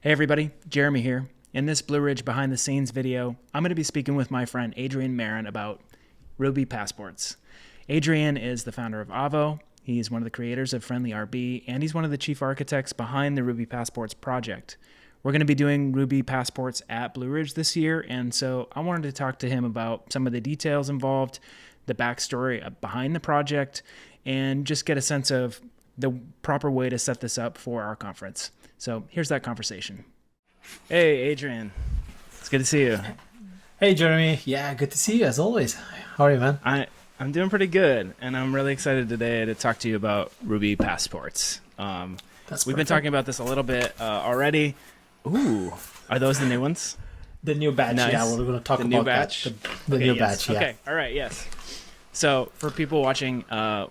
Hey everybody, Jeremy here. In this Blue Ridge behind the scenes video, I'm going to be speaking with my friend Adrian Marin about Ruby passports. Adrian is the founder of Avo. He's one of the creators of Friendly RB, and he's one of the chief architects behind the Ruby Passports project. We're going to be doing Ruby Passports at Blue Ridge this year, and so I wanted to talk to him about some of the details involved, the backstory behind the project, and just get a sense of the proper way to set this up for our conference. So here's that conversation. Hey, Adrian. It's good to see you. Hey, Jeremy. Yeah, good to see you as always. How are you, man? I'm doing pretty good, and I'm really excited today to talk to you about Ruby Passports. We've been talking about this a little bit already. Ooh, are those the new ones? The new batch, nice. Yeah, we're going to talk the about new batch. The new batch, yeah. Okay, all right, yes. So for people watching,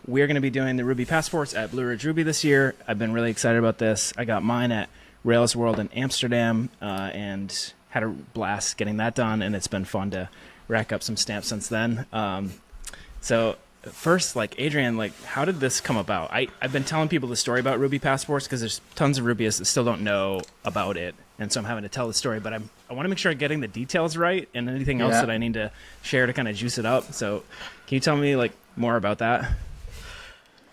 we're going to be doing the Ruby Passports at Blue Ridge Ruby this year. I've been really excited about this. I got mine at Rails World in Amsterdam and had a blast getting that done, and it's been fun to rack up some stamps since then. So first, Adrian, how did this come about? I've been telling people the story about Ruby Passports because there's tons of Rubyists that still don't know about it, and so I'm having to tell the story, but I want to make sure I'm getting the details right and anything else that I need to share to kind of juice it up. So can you tell me more about that?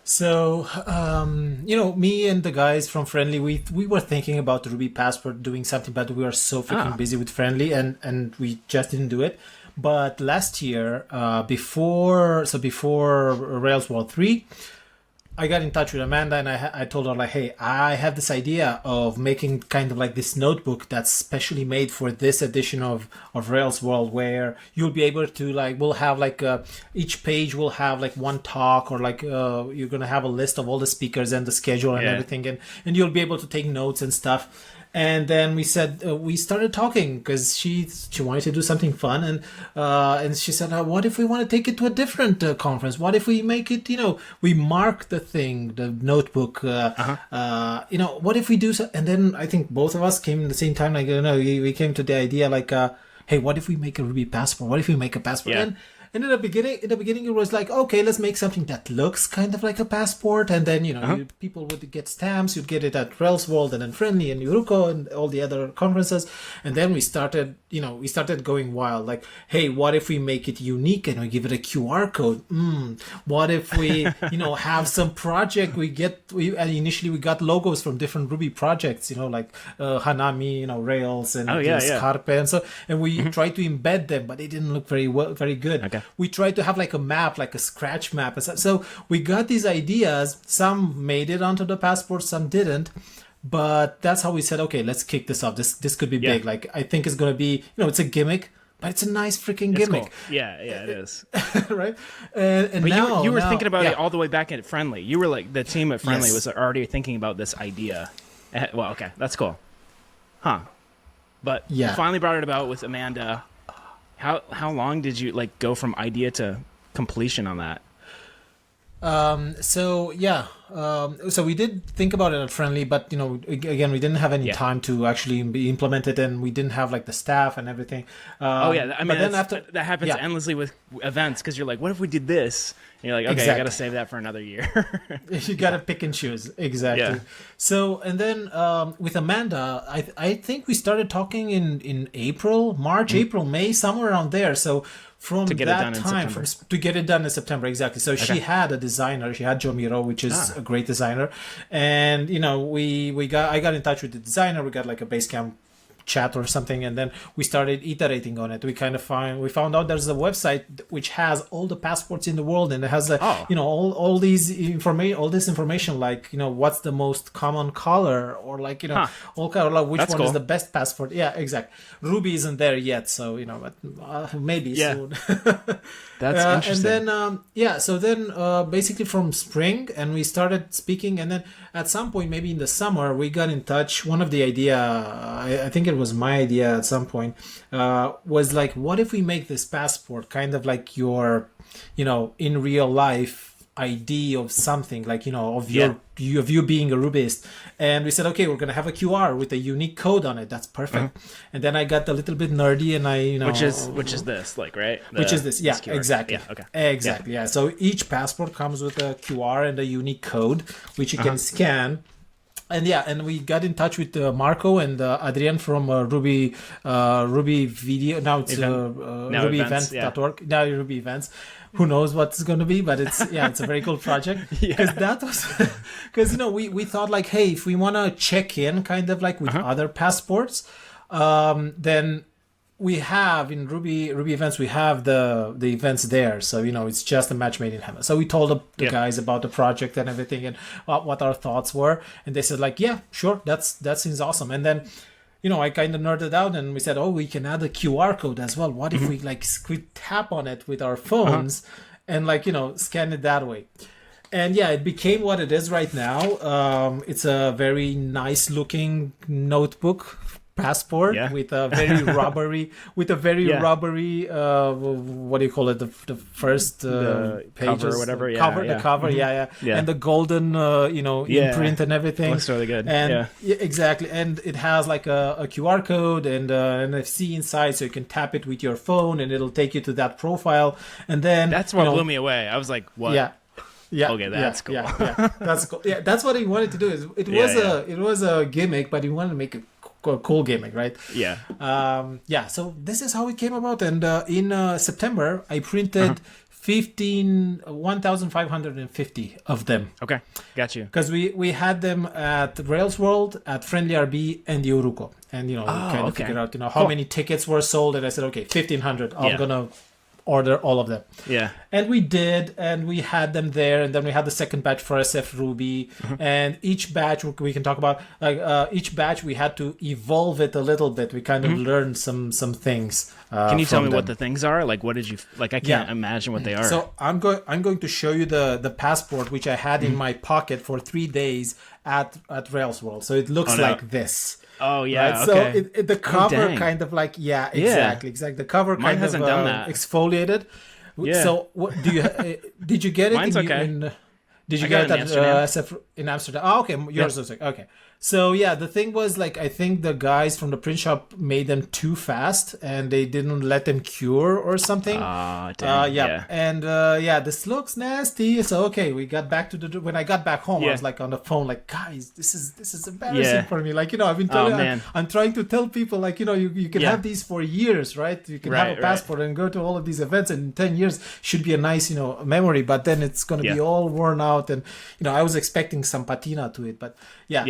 So, me and the guys from Friendly, we were thinking about the Ruby Passport doing something, but we were so freaking busy with Friendly and we just didn't do it. But last year, before Rails World 3, I got in touch with Amanda and I told her hey, I have this idea of making kind of this notebook that's specially made for this edition of Rails World, where you'll be able to we'll have each page will have one talk, or you're going to have a list of all the speakers and the schedule and everything, and you'll be able to take notes and stuff. And then we said we started talking because she wanted to do something fun, and she said, what if we want to take it to a different conference? What if we make it, we mark the thing, the notebook, what if we do so? And then I think both of us came at the same time, we came to the idea hey, what if we make a Ruby passport? What if we make a passport? Yeah. And in the beginning, it was okay, let's make something that looks kind of like a passport. And then, people would get stamps. You'd get it at Rails World and then Friendly and Uruko and all the other conferences. And then we started going wild. Hey, what if we make it unique and we give it a QR code? What if we, have some project and initially we got logos from different Ruby projects, Hanami, Rails and Scarpe. And we tried to embed them, but they didn't look very good. Okay. We tried to have a map, a scratch map. So we got these ideas. Some made it onto the passport, some didn't. But that's how we said, okay, let's kick this off. This could be big. I think it's going to be, it's a gimmick, but it's a nice freaking gimmick. Cool. Yeah, it is. Right? And but now, you were thinking about it all the way back at Friendly. You were the team at Friendly was already thinking about this idea. Well, okay, that's cool. Huh. But you finally brought it about with Amanda. How long did you go from idea to completion on that? So we did think about it at Friendly, but again, we didn't have any time to actually implement it, and we didn't have the staff and everything. I mean, that happens endlessly with events, because you're what if we did this? And you're okay, exactly. I got to save that for another year. You got to pick and choose. Exactly. Yeah. So, and then with Amanda, I think we started talking in March, April, May, somewhere around there. So from to get it done in September, exactly. So she had a designer. She had Joe Miro, which is a great designer. And, I got in touch with the designer. We got a Basecamp chat or something, and then we started iterating on it. We found out there's a website which has all the passports in the world, and it has all this information, what's the most common color, or all color, which That's one cool. is the best passport. Yeah, exactly. Ruby isn't there yet, so but maybe soon. That's interesting. And then so then basically from spring, and we started speaking, and then at some point, maybe in the summer, we got in touch. One of the idea, I think it was my idea at some point, was what if we make this passport kind of your, in real life ID of something, of you being a Rubyist. And we said, okay, we're going to have a QR with a unique code on it. That's perfect. And then I got a little bit nerdy, and I, which is this, right? Which is this. Yeah, exactly. Yeah, okay. Exactly. Yeah. So each passport comes with a QR and a unique code, which you can scan. And yeah, and we got in touch with Marco and Adrian from Ruby Video. Now it's RubyEvents.org. Now Ruby Events. Who knows what it's going to be, but it's a very cool project. Because that was because we thought like, hey, if we want to check in kind of like with other passports, then we have in Ruby Events, we have the events there. So, it's just a match made in heaven. So we told the guys about the project and everything and what our thoughts were. And they said like, yeah, sure. that seems awesome. And then, I kind of nerded out and we said, oh, we can add a QR code as well. What if we tap on it with our phones and scan it that way? And yeah, it became what it is right now. It's a very nice looking notebook passport with a very rubbery what do you call it, the first the pages cover or whatever, the cover and the golden imprint and everything. Looks really good. And exactly, and it has like a QR code and NFC inside, so you can tap it with your phone and it'll take you to that profile. And then that's what blew me away. I was like, what? Okay, that's cool. That's cool. Yeah, that's what he wanted to do. It was a gimmick, but he wanted to make a cool gimmick, right? So this is how it came about. And in September I printed 1,550 of them. Okay, got you. Because we had them at Rails World, at Friendly RB, and the Uruko. And we figured out how many tickets were sold, and I said, okay, 1,500. I'm gonna order all of them. And we did, and we had them there, and then we had the second batch for SF Ruby. And each batch we can talk about, each batch we had to evolve it a little bit. We kind of learned some things. Can you tell me what the things are? Like, what did you like? I can't imagine what they are. So I'm going to show you the passport, which I had in my pocket for 3 days at Rails World. So it looks like this. Oh yeah, right? Okay. So the cover kind of like exactly. The cover Mine kind hasn't of done that. Exfoliated. Yeah. So what do you did you get it? Mine's okay. Did you I get got it it at SF in Amsterdam? Oh, okay, yours is okay. So yeah, the thing was like I think the guys from the print shop made them too fast and they didn't let them cure or something. And this looks nasty. So okay, we got back to when I got back home, I was like on the phone, like, guys, this is embarrassing for me. Like I've been telling, I'm trying to tell people like you can have these for years, right? You can have a passport and go to all of these events, and in 10 years should be a nice memory. But then it's gonna be all worn out, and I was expecting some patina to it, but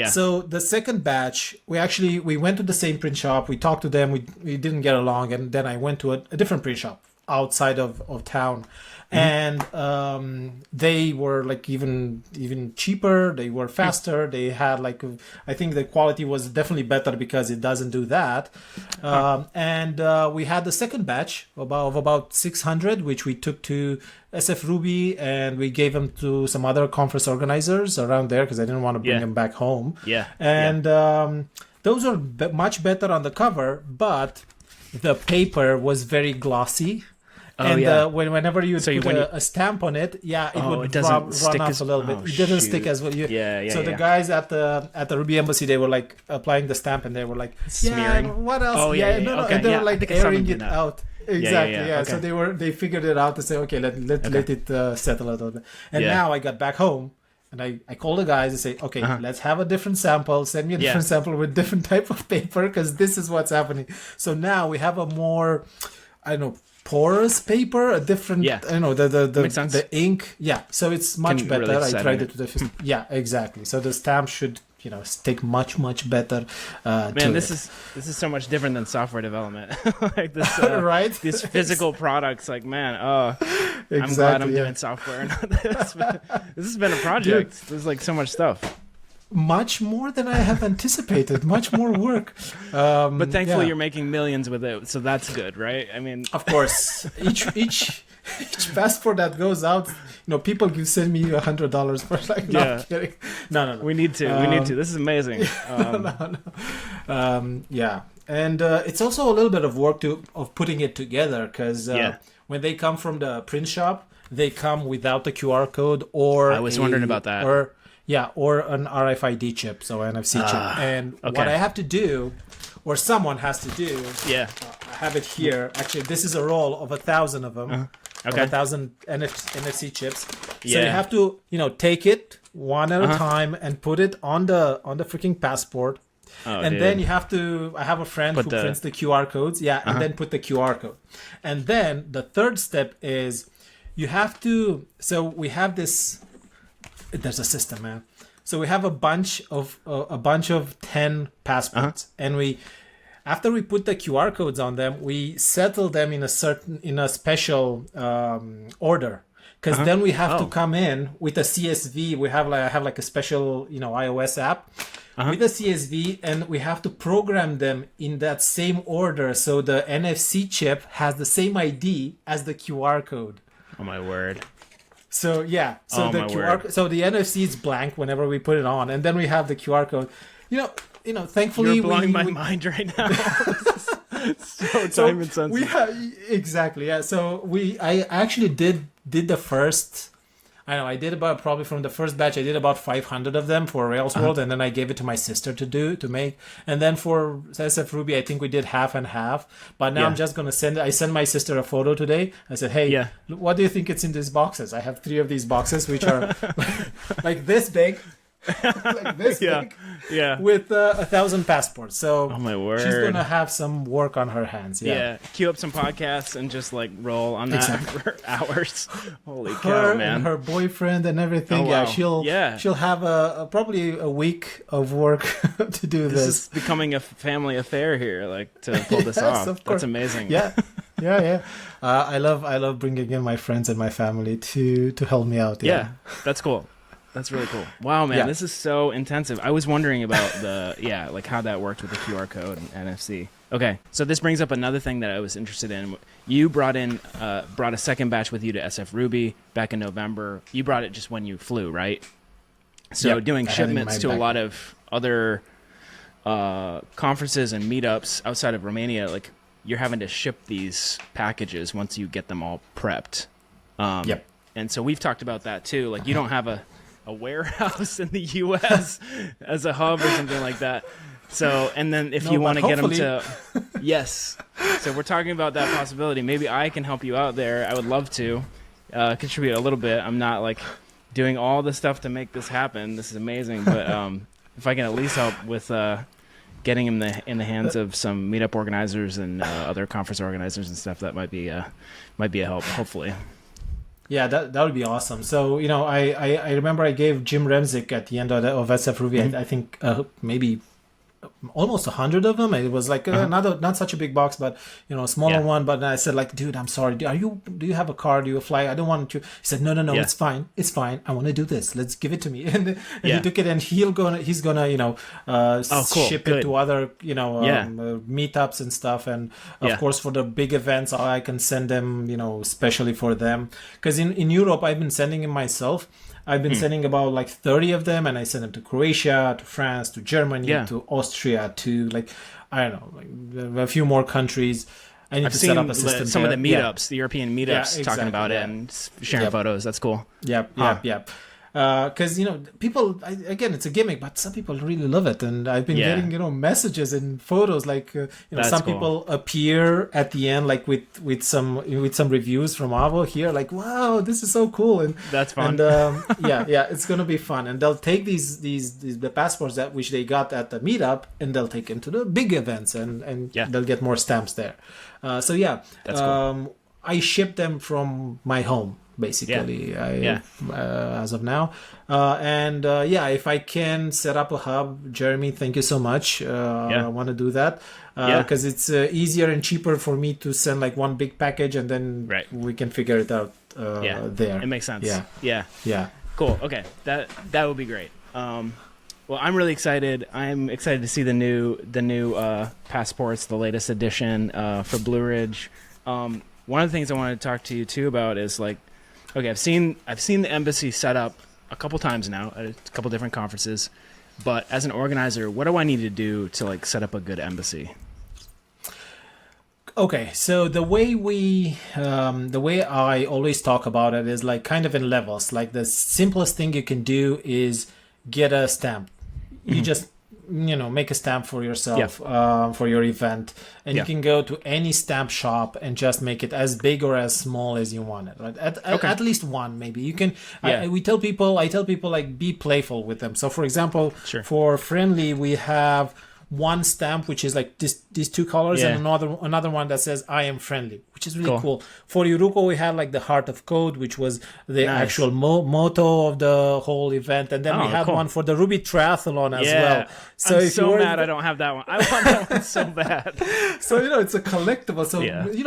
so the second batch, we went to the same print shop. We talked to them. We didn't get along, and then I went to a different print shop outside of town, and they were like even cheaper. They were faster. They had like I think the quality was definitely better because it doesn't do that. And we had the second batch of about 600, which we took to SF Ruby, and we gave them to some other conference organizers around there because I didn't want to bring them back home. And those are much better on the cover, but the paper was very glossy. Whenever you put a stamp on it, it would run off a little bit. It didn't stick as well. So the guys at the Ruby Embassy, they were like applying the stamp, and they were like, smearing. What else? And they were like airing it out. Exactly. So they figured it out to say, okay, let it settle a little bit. And now I got back home. And I called the guys and say, okay, let's have a different sample. Send me a different sample with different type of paper because this is what's happening. So now we have a more, porous paper, a different, the ink. So it's much better. Really I tried it with the, exactly. So the stamp should, stick much better. Man, this is so much different than software development. Like this, right? These physical products, like man, exactly, I'm glad I'm doing software. This has been a project. Dude, there's like so much stuff. Much more than I have anticipated. Much more work. But thankfully, you're making millions with it, so that's good, right? I mean, of course, each passport that goes out, people can send me $100 for like. Not kidding. No. We need to. This is amazing. And it's also a little bit of work of putting it together because when they come from the print shop, they come without the QR code or. I was wondering about that. Or an RFID chip, so NFC chip. And what I have to do, or someone has to do, I have it here. Actually, this is a roll of 1,000 of them, 1,000 NFC chips. So you have to, take it one at a time and put it on the freaking passport. Oh, and dude. then you have to, I have a friend who prints the QR codes. Yeah. And then put the QR code. And then the third step is you have to, so we have this, there's a system, man. So we have a bunch of 10 passports, and after we put the QR codes on them, we settle them in a special order. Because then we have to come in with a CSV. I have like a special, iOS app with a CSV, and we have to program them in that same order. So the NFC chip has the same ID as the QR code. Oh my word. So so the NFC is blank whenever we put it on, and then we have the QR code. Thankfully, you're blowing my mind right now. so time intensive. Exactly, yeah. So I actually did the first. I know I did probably from the first batch. I did about 500 of them for Rails World, and then I gave it to my sister to make. And then for SF Ruby, I think we did half and half. But now I'm just gonna I sent my sister a photo today. I said, "Hey, what do you think it's in these boxes?" I have 3 of these boxes, which are like this big. Like this big, with 1,000 passports. So oh my word, she's gonna have some work on her hands. Queue up some podcasts and just like roll on that for hours. Holy cow, man! And her boyfriend and everything. Oh, wow. She'll have probably a week of work to do this. This is becoming a family affair here, like to pull this off. Of course. That's amazing. Yeah. I love bringing in my friends and my family to help me out. Yeah, that's cool. That's really cool. Wow, man, this is so intensive. I was wondering about like how that worked with the QR code and NFC. Okay, so this brings up another thing that I was interested in. You brought a second batch with you to SF Ruby back in November. You brought it just when you flew, right? So doing shipments to a lot of other conferences and meetups outside of Romania, like you're having to ship these packages once you get them all prepped. And so we've talked about that too. Like you don't have a warehouse in the U.S. as a hub or something like that. So, and then if you want to get them to, yes. So we're talking about that possibility. Maybe I can help you out there. I would love to contribute a little bit. I'm not like doing all the stuff to make this happen. This is amazing, but if I can at least help with getting them in the hands of some meetup organizers and other conference organizers and stuff, that might be a help. Hopefully. Yeah, that would be awesome. So, I remember I gave Jim Remzik at the end of SF Ruby, I think maybe almost 100 of them. It was like not such a big box, but a smaller one. But I said like, dude, I'm sorry. Do you have a car? Do you fly? I don't want to. He said, no, it's fine. It's fine. I want to do this. Let's give it to me. And he took it, and he's gonna ship it to other meetups and stuff. And of course for the big events, I can send them especially for them, because in Europe I've been sending them myself. I've been sending about like 30 of them, and I send them to Croatia, to France, to Germany, to Austria, to I don't know, a few more countries. I need to set up a system. Some of the meetups, the European meetups, talking about it and sharing photos. That's cool. Yep. Because people, again, it's a gimmick, but some people really love it, and I've been getting messages and photos like some people appear at the end like with some reviews from Avo here, like, wow, this is so cool, and that's fun. And it's gonna be fun, and they'll take the passports which they got at the meetup, and they'll take them to the big events, and they'll get more stamps there. That's cool. I ship them from my home, basically, as of now. If I can set up a hub, Jeremy, thank you so much. I want to do that because it's easier and cheaper for me to send like one big package, and then we can figure it out there. It makes sense. Yeah. Cool. Okay, that would be great. Well, I'm really excited. I'm excited to see the new passports, the latest edition for Blue Ridge. One of the things I wanted to talk to you too about is like, okay, I've seen the embassy set up a couple times now at a couple different conferences, but as an organizer, what do I need to do to like set up a good embassy? Okay, so the way I always talk about it is like kind of in levels. Like the simplest thing you can do is get a stamp. You just make a stamp for yourself for your event, and you can go to any stamp shop and just make it as big or as small as you want it, right? At least one, maybe you can. I tell people like, be playful with them. So for example, for Friendly, we have one stamp which is like these two colors, and another one that says "I am friendly," which is really cool. For Uruko, we had like the Heart of Code, which was the actual motto of the whole event, and then we had one for the Ruby Triathlon as well. So I'm so mad I don't have that one. I want that one so bad. So it's a collectible. So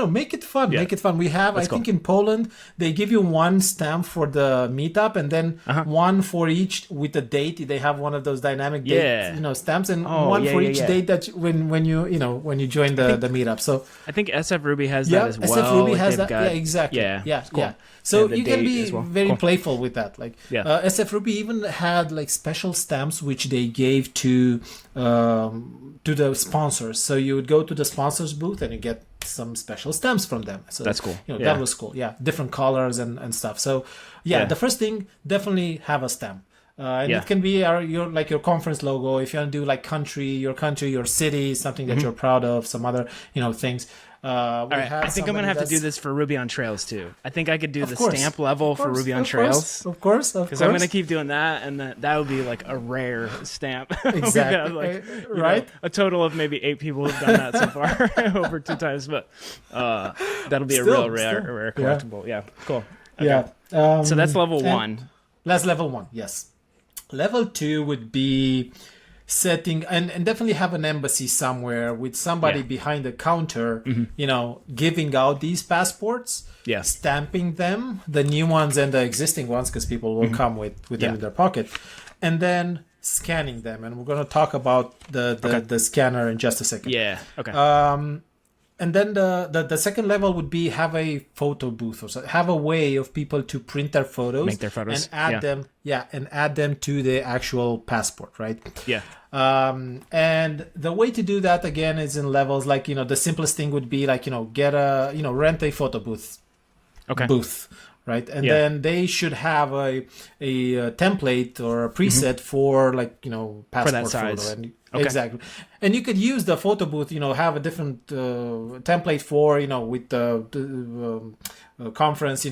make it fun. Make it fun. We have, I think in Poland, they give you one stamp for the meetup, and then one for each with the date. They have one of those dynamic date, stamps, and one for each date that when you join the meetup. So I think SF Ruby has that as well. SF Ruby has that. Exactly. Yeah. So you can be very playful with that. Like SF Ruby even had like special stamps which they gave to the sponsors. So you would go to the sponsors booth and you get some special stamps from them. So that's cool. That was cool. Yeah, different colors and stuff. So the first thing, definitely have a stamp. And it can be your conference logo. If you want to do like your city, something that you're proud of, some other things. I think I'm gonna have to do this for Ruby on Trails too. I think I could do the stamp level for Ruby on Trails. Of course. Because I'm gonna keep doing that, and that would be like a rare stamp. Exactly. Right. A total of maybe 8 people have done that so far over 2 times, but that'll be a real rare collectible. Yeah. Cool. Okay. Yeah. So that's level 1. That's level 1. Yes. Level 2 would be setting and definitely have an embassy somewhere with somebody behind the counter, giving out these passports, stamping them, the new ones and the existing ones, because people will come with them in their pocket, and then scanning them. And we're going to talk about the scanner in just a second. Yeah. Okay. And then the second level would be have a photo booth, or so, have a way of people to print their photos, make their photos, and add them to the actual passport, right? Yeah. And the way to do that again is in levels. Like the simplest thing would be like get a rent a photo booth, booth, right? And then they should have a template or a preset for like passport for that size. photo. And exactly. And you could use the photo booth, have a different template for, with the conference,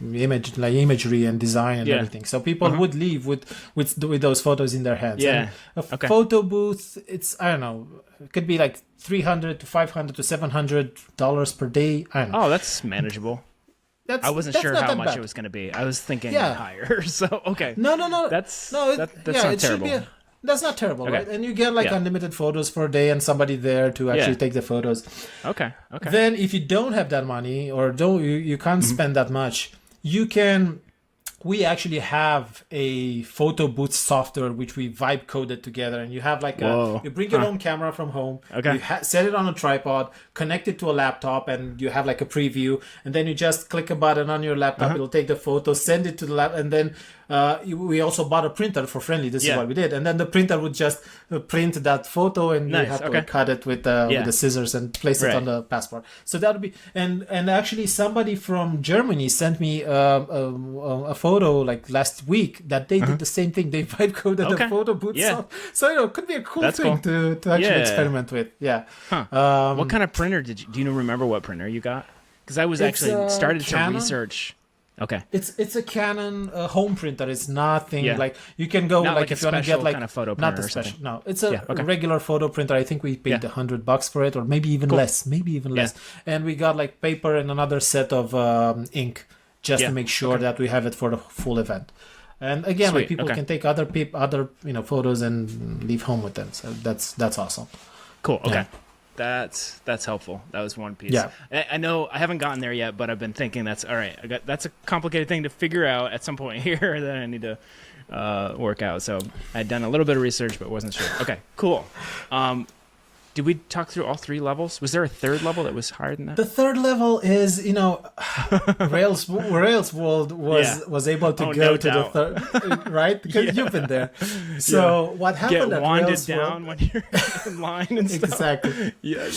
imagery and design and everything. So people would leave with those photos in their hands. Yeah. And a photo booth, it's, I don't know, it could be like $300 to $500 to $700 per day. I don't know. Oh, that's manageable. I wasn't sure how much it was going to be. I was thinking higher. So, okay. No. That's not terrible. That's not terrible, right? And you get like unlimited photos per day and somebody there to actually take the photos. Okay. Then if you don't have that money or you can't spend that much, we actually have a photo booth software which we vibe coded together, and you have like you bring your own camera from home, you set it on a tripod, connect it to a laptop, and you have like a preview, and then you just click a button on your laptop, it'll take the photo, send it to the lab, and then we also bought a printer for Friendly. This is what we did, and then the printer would just print that photo, and you have to cut it with the scissors and place it on the passport. So that would be and actually somebody from Germany sent me a photo like last week that they did the same thing. They vibe coded the photo booth. So it could be a cool thing to actually experiment with. What kind of printer do you remember what printer you got? Because I was actually started to research. Okay. It's a Canon home printer. It's nothing like you can go not like if you want to get like kind of photo printer, not the special. No, it's a regular photo printer. I think we paid $100 for it, or maybe even less. And we got like paper and another set of ink just to make sure that we have it for the full event. And again, like people can take other photos and leave home with them. So that's awesome. Cool. Okay. Yeah. That's helpful. That was one piece. Yeah. I know I haven't gotten there yet, but I've been thinking that's all right. That's a complicated thing to figure out at some point here that I need to work out. So I'd done a little bit of research, but wasn't sure. Okay, cool. Did we talk through all 3 levels? Was there a third level that was higher than that? The third level is, Rails World was able to go to the third, right? Because you've been there. So what happened at Rails down World? when you're in line and stuff. Exactly. Yeah.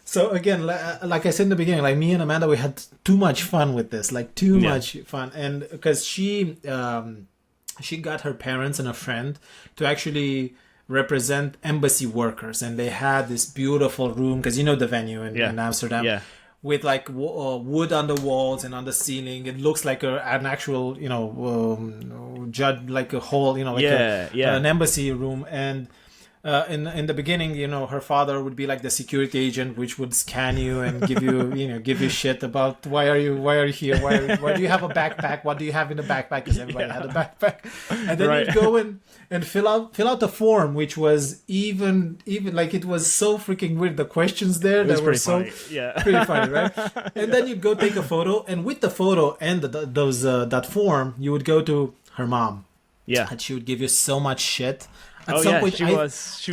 So again, like I said in the beginning, like me and Amanda, we had too much fun with this, like too much fun, and because she got her parents and a friend to actually represent embassy workers, and they had this beautiful room, because you know the venue in Amsterdam. Yeah. With like wood on the walls and on the ceiling. It looks like an actual, judge, like a whole, like an embassy room. And in the beginning, her father would be like the security agent, which would scan you and give you, give you shit about why are you here? Why do you have a backpack? What do you have in the backpack? Because everybody had a backpack. And then you'd go and fill out the form, which was even like, it was so freaking weird. The questions there that were so pretty funny, right? And then you'd go take a photo, and with the photo and that form, you would go to her mom. Yeah. And she would give you so much shit. At some point, she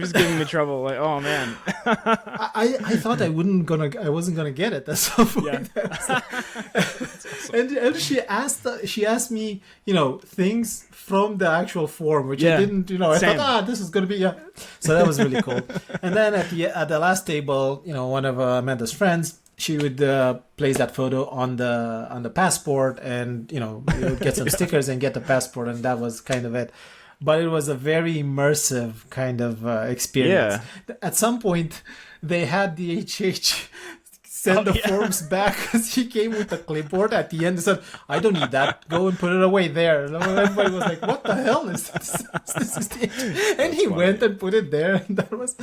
was giving me trouble. Like, oh man, I thought I wasn't gonna get it at some point. Yeah. And she asked me, things from the actual form, which I didn't, I thought, this is gonna be So that was really cool. And then at the last table, one of Amanda's friends, she would place that photo on the passport, and you would get some stickers and get the passport, and that was kind of it. But it was a very immersive kind of experience. Yeah. At some point, they had the HH send the forms back, because he came with a clipboard at the end and said, "I don't need that. Go and put it away there." And everybody was like, "What the hell is this?" And he went and put it there. And that was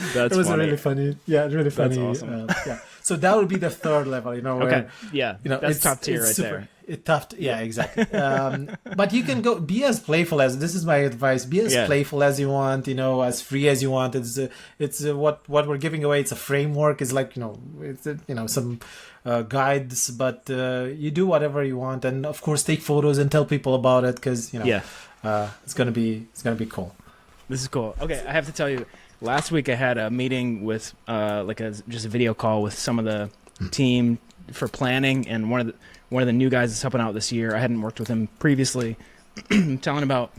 really funny. Yeah, really funny. That's awesome. So that would be the third level. Where, that's top tier right there. It's tough. Exactly. But you can be as playful as, this is my advice, be as playful as you want, as free as you want. It's what we're giving away. It's a framework. It's like, it's some guides, but you do whatever you want. And of course, take photos and tell people about it, because, it's going to be cool. This is cool. Okay. I have to tell you, last week I had a meeting with just a video call with some of the team for planning, and one of the new guys that's helping out this year. I hadn't worked with him previously. Telling about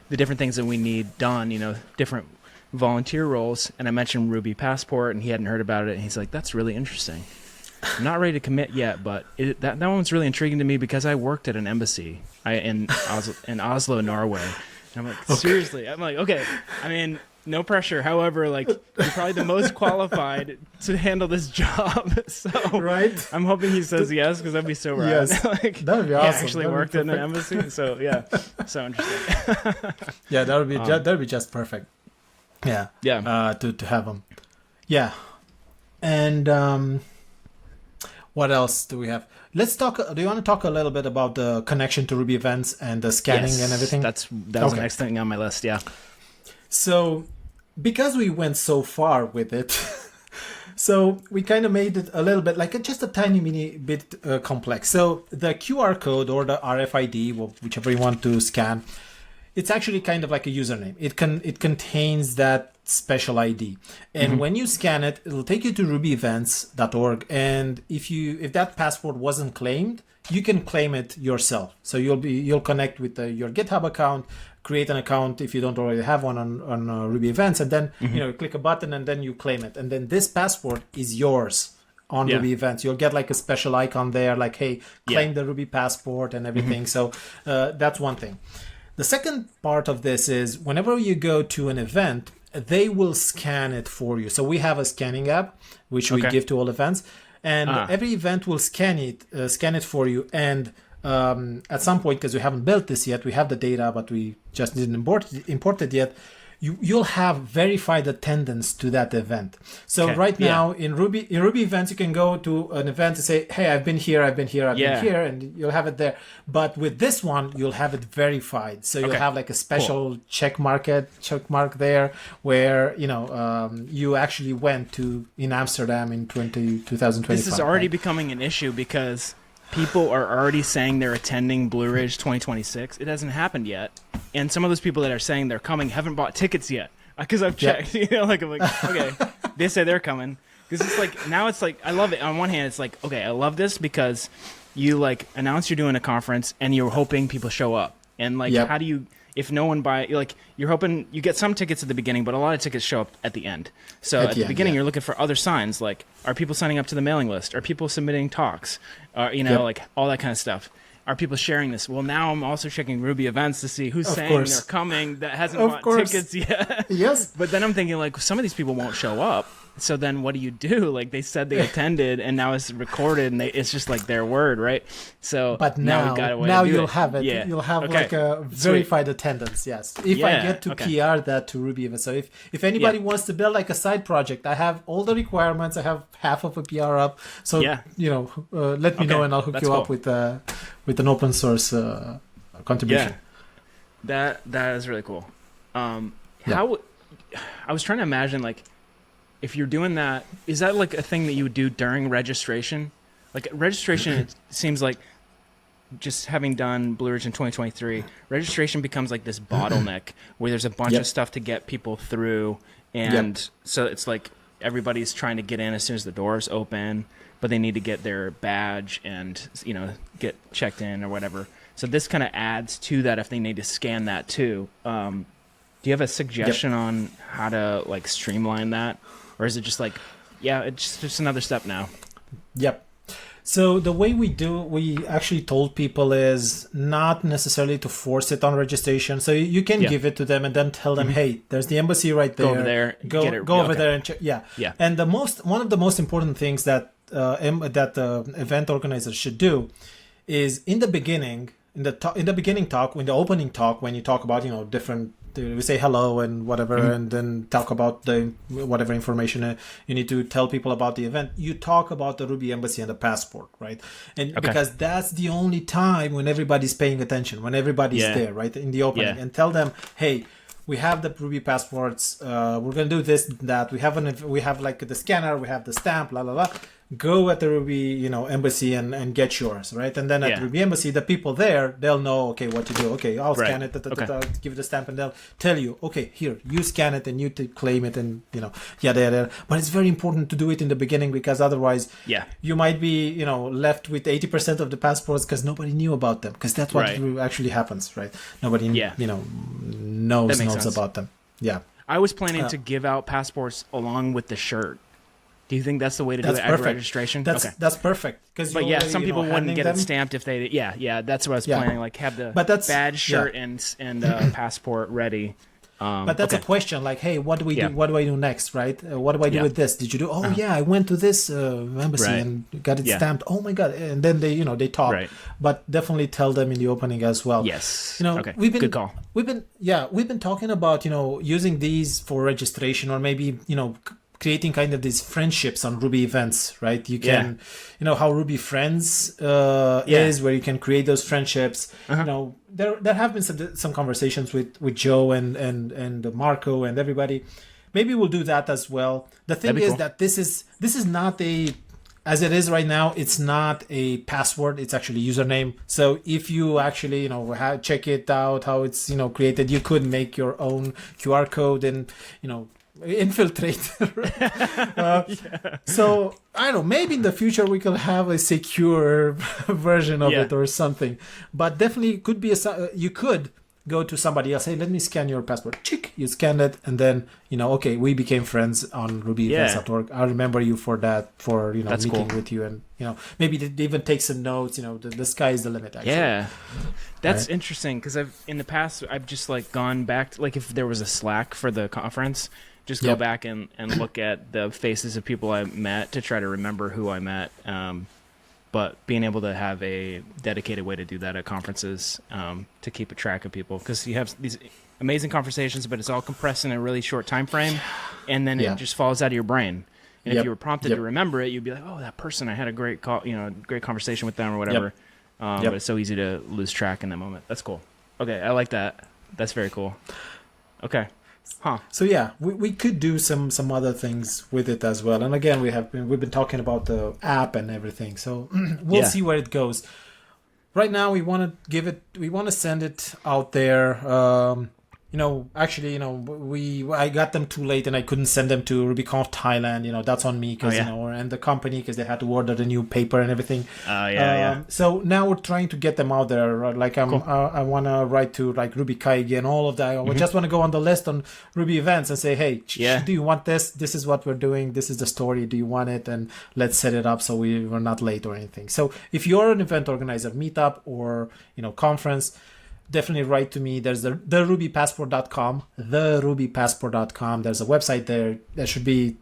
the different things that we need done, different volunteer roles. And I mentioned Ruby Passport, and he hadn't heard about it. And he's like, "That's really interesting. I'm not ready to commit yet, but that one's really intriguing to me, because I worked at an embassy in Oslo, Norway." And I'm like, seriously? I'm like, okay. I mean, no pressure. However, like, you're probably the most qualified to handle this job. So right? I'm hoping he says yes, because that'd be so rad. Yes. Like, that'd be awesome. He actually worked in an embassy. So yeah, so interesting. Yeah, that'd be just perfect. Yeah. Yeah. To have them. Yeah. And what else do we have? Let's talk. Do you want to talk a little bit about the connection to Ruby events and the scanning and everything? That was the next thing on my list. Yeah. So, because we went so far with it, so we kind of made it a little bit like just a tiny mini bit complex. So the QR code or the RFID, whichever you want to scan, it's actually kind of like a username. It contains that special ID, and when you scan it, it'll take you to rubyevents.org. And if that passport wasn't claimed, you can claim it yourself. So you'll connect with your GitHub account, create an account if you don't already have one on Ruby Events, and then click a button and then you claim it, and then this passport is yours on Ruby Events. You'll get like a special icon there, like, hey, claim the Ruby passport and everything. So that's one thing. The second part of this is whenever you go to an event, they will scan it for you. So we have a scanning app which we give to all events, and every event will scan it for you. And at some point, because we haven't built this yet, we have the data, but we just didn't import it yet. You'll have verified attendance to that event. So right now in Ruby events, you can go to an event and say, "Hey, I've been here, been here," and you'll have it there. But with this one, you'll have it verified. So you'll have like a special check mark there, where you actually went to in Amsterdam in 2025. This is already becoming an issue, because people are already saying they're attending Blue Ridge 2026. It hasn't happened yet. And some of those people that are saying they're coming haven't bought tickets yet. Because I've checked, I'm like, okay, they say they're coming. Because it's like, now it's like, I love it. On one hand, it's like, okay, I love this because you like announce you're doing a conference and you're hoping people show up. And like, how do you, if no one you're hoping you get some tickets at the beginning, but a lot of tickets show up at the end. So at the beginning, you're looking for other signs, like, are people signing up to the mailing list? Are people submitting talks? Like all that kind of stuff. are people sharing this? Well, now I'm also checking Ruby events to see who's Of saying course. they're coming that hasn't Of bought course. tickets yet. Yes. But then I'm thinking, like, some of these people won't show up. So then what do you do? Like, they said they attended, and now it's recorded, and it's just like their word, right? So But now now, we got a way now to do you'll it. have it. Yeah. You'll have Okay. like a verified attendance. Yes. If I get to PR that to Ruby event. So if anybody wants to build like a side project, I have all the requirements. I have half of a PR up. So let me know, and I'll hook you up with an open source contribution. Yeah. That is really cool. How I was trying to imagine, like, if you're doing that, is that like a thing that you would do during registration? Like registration, it seems like, just having done Blue Ridge in 2023, registration becomes like this bottleneck where there's a bunch of stuff to get people through. And so it's like everybody's trying to get in as soon as the doors open, but they need to get their badge and, get checked in or whatever. So this kind of adds to that if they need to scan that too. Do you have a suggestion on how to like streamline that? Or is it just like, it's just another step now? Yep. So the way we actually told people is not necessarily to force it on registration. So you can give it to them and then tell them, hey, there's the embassy right there. Go over there. Go over there and check. Yeah. And one of the most important things that event organizers should do is in the beginning, in the beginning talk, in the opening talk, when you talk about different. We say hello and whatever, and then talk about the whatever information you need to tell people about the event. You talk about the Ruby Embassy and the passport, right? And because that's the only time when everybody's paying attention, when everybody's there, right, in the opening, and tell them, hey, we have the Ruby passports. We're gonna do this, that. We have like the scanner, we have the stamp, la la la. Go at the Ruby, embassy and get yours, right? And then at the Ruby embassy, the people there, they'll know, okay, what to do. Okay, I'll scan it, give it a stamp, and they'll tell you, okay, here, you scan it and you claim it, and yada. But it's very important to do it in the beginning because otherwise, you might be, left with 80% of the passports because nobody knew about them, because that's what actually happens, right? Nobody, knows about them. Yeah. I was planning to give out passports along with the shirt. Do you think that's the way to do it at registration? That's perfect. But some people wouldn't get it stamped if they. That's what I was planning. Like have the badge, shirt, and passport ready. But that's a question. Like, hey, what do we do? What do I do next? Right? What do I do with this? Did you do? Oh I went to this embassy and got it stamped. Oh my god! And then they talk. Right. But definitely tell them in the opening as well. Yes. Good call. We've been talking about using these for registration, or maybe creating kind of these friendships on Ruby events, right? You can, how Ruby Friends is, where you can create those friendships. There have been some conversations with Joe and Marco and everybody. Maybe we'll do that as well. The thing is that this is not as it is right now, it's not a password. It's actually username. So if you actually, check it out, how it's, created, you could make your own QR code and, infiltrate. So I don't know, maybe in the future we could have a secure version of it or something, but definitely could be you could go to somebody else, hey, let me scan your passport. Chick, you scanned it, and then okay, we became friends on RubyEvents.org. I remember you for that, for That's meeting cool. with you, and maybe they even take some notes. The sky is the limit. Actually. That's interesting, because in the past I've just like gone back to, like, if there was a Slack for the conference, just go back and look at the faces of people I met to try to remember who I met. But being able to have a dedicated way to do that at conferences, to keep a track of people, because you have these amazing conversations, but it's all compressed in a really short time frame, and then it just falls out of your brain. And if you were prompted to remember it, you'd be like, "Oh, that person! I had a great great conversation with them, or whatever." But it's so easy to lose track in that moment. That's cool. Okay, I like that. That's very cool. Okay. Huh. So we could do some other things with it as well. And again, we've been talking about the app and everything. So we'll see where it goes. Right now, we want to send it out there. Actually, I got them too late and I couldn't send them to RubyConf Thailand. That's on me because and the company because they had to order the new paper and everything. Yeah. So now we're trying to get them out there. Right? Like Cool. I want to write to like Ruby Kaigi and all of that. I just want to go on the list on Ruby events and say, hey, do you want this? This is what we're doing. This is the story. Do you want it? And let's set it up so we're not late or anything. So if you're an event organizer, meetup or conference, definitely write to me. There's the rubypassport.com, therubypassport.com. There's a website there. There should be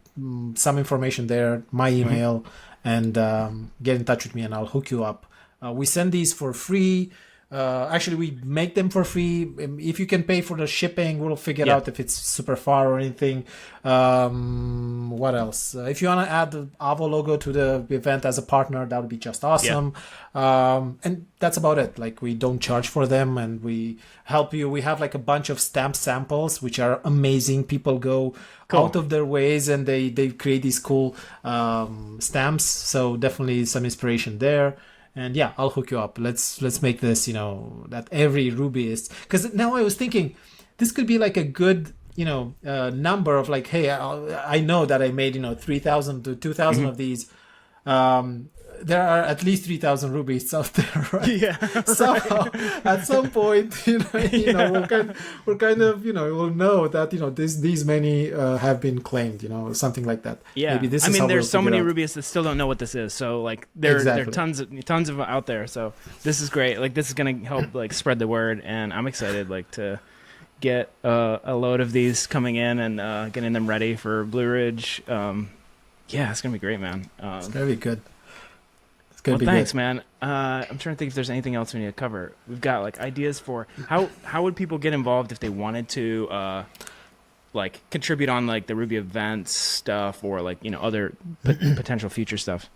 some information there, my email, and get in touch with me and I'll hook you up. We send these for free. Actually, we make them for free. If you can pay for the shipping, we'll figure out if it's super far or anything. What else? If you want to add the Avo logo to the event as a partner, that would be just awesome. And that's about it. Like, we don't charge for them and we help you. We have like a bunch of stamp samples, which are amazing. People go out of their ways and they create these cool stamps. So definitely some inspiration there. And yeah, I'll hook you up. Let's make this, that every Rubyist. Because now I was thinking, this could be like a good, number of like, hey, I know that I made, 3,000 to 2,000 of these. There are at least 3,000 Rubyists out there, right? Yeah. Somehow, at some point, we'll kind of, we'll know that, these many have been claimed, something like that. Yeah. Maybe this I is mean, how there's we'll so many figure out. Rubyists that still don't know what this is. So like, there are tons of out there. So this is great. Like, this is gonna help like spread the word, and I'm excited like to get a load of these coming in and getting them ready for Blue Ridge. Yeah, it's gonna be great, man. It's gonna be good. Well, thanks, man. I'm trying to think if there's anything else we need to cover. We've got like ideas for how would people get involved if they wanted to like contribute on like the Ruby events stuff or like other potential future stuff.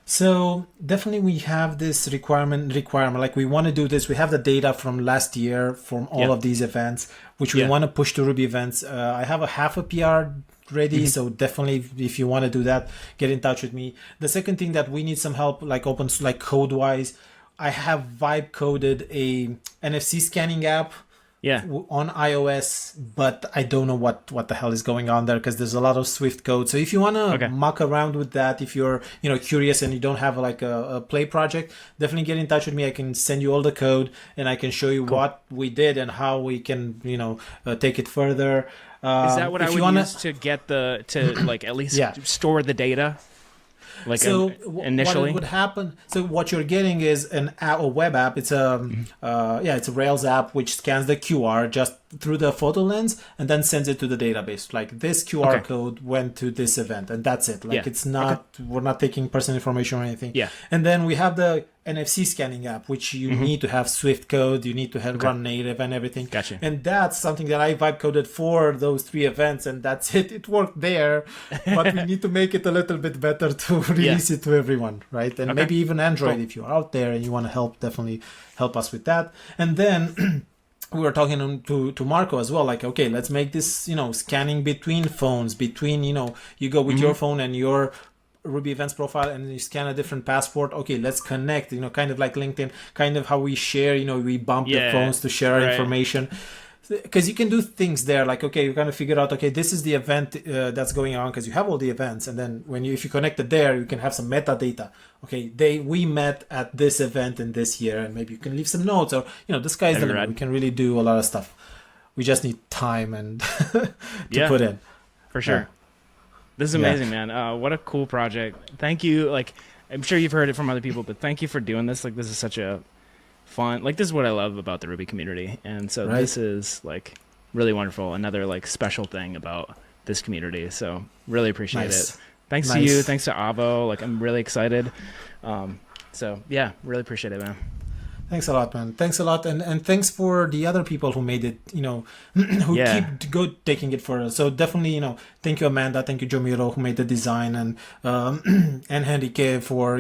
So definitely we have this requirement. Like, we want to do this. We have the data from last year from all of these events, which we want to push to Ruby events. I have a half a PR ready, so definitely if you want to do that, get in touch with me. The second thing that we need some help, like code wise, I have vibe coded a NFC scanning app on iOS, but I don't know what the hell is going on there because there's a lot of Swift code. So if you want to muck around with that, if you're curious and you don't have like a play project, definitely get in touch with me. I can send you all the code and I can show you what we did and how we can take it further. Is that what I would use to get like at least store the data? Like initially, what would happen? So what you're getting is a web app. It's it's a Rails app which scans the QR just through the photo lens and then sends it to the database. Like, this QR code went to this event, and that's it. Like, it's not we're not taking personal information or anything. Yeah. And then we have the NFC scanning app, which you need to have Swift code, you need to have run native and everything. Gotcha. And that's something that I vibe coded for those 3 events, and that's it. It worked there, but we need to make it a little bit better to release it to everyone, right? And maybe even Android, if you're out there and you want to help, definitely help us with that. And then we were talking to Marco as well, like, okay, let's make this, scanning between phones, you go with your phone and your Ruby events profile and you scan a different passport. Okay, let's connect, kind of like LinkedIn, kind of how we share, we bump the phones to share our information. Because you can do things there, like, okay, you kind of figure out, okay, this is the event that's going on, because you have all the events, and then if you connect it there, you can have some metadata. Okay, we met at this event in this year, and maybe you can leave some notes, or the sky's the limit. We can really do a lot of stuff. We just need time and to put in. For sure. This is amazing, man. What a cool project. Thank you. Like, I'm sure you've heard it from other people, but thank you for doing this. Like, this is such a fun, like, this is what I love about the Ruby community. And so this is like really wonderful. Another like special thing about this community. So really appreciate it. Thanks to you. Thanks to Avo. Like, I'm really excited. So yeah, really appreciate it, man. Thanks a lot, man. Thanks a lot. And thanks for the other people who made it, who keep taking it further. So definitely, thank you, Amanda. Thank you, Jomiro, who made the design, and Henrique for,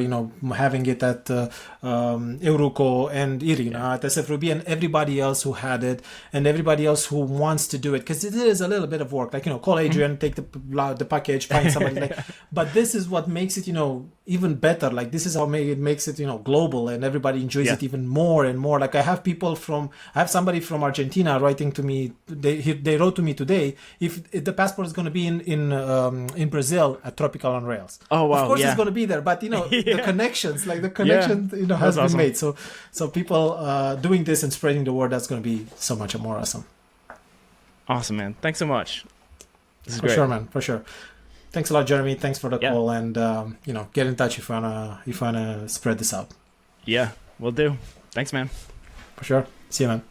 having it at Euruco, and Irina at SF Ruby, and everybody else who had it, and everybody else who wants to do it. Because it is a little bit of work. Like, call Adrian, take the package, find somebody. But this is what makes it, even better. Like this is how it makes it, global, and everybody enjoys it even more and more. Like I have somebody from Argentina writing to me. They wrote to me today. If the passport is going to be in Brazil at Tropical on Rails. Oh wow! Of course it's going to be there, but the connections, has been made. So people doing this and spreading the word, that's going to be so much more awesome. Awesome, man. Thanks so much. This is great. For sure, man. For sure. Thanks a lot, Jeremy. Thanks for the call, and get in touch if you wanna spread this out. Yeah, we'll do. Thanks, man. For sure. See you, man.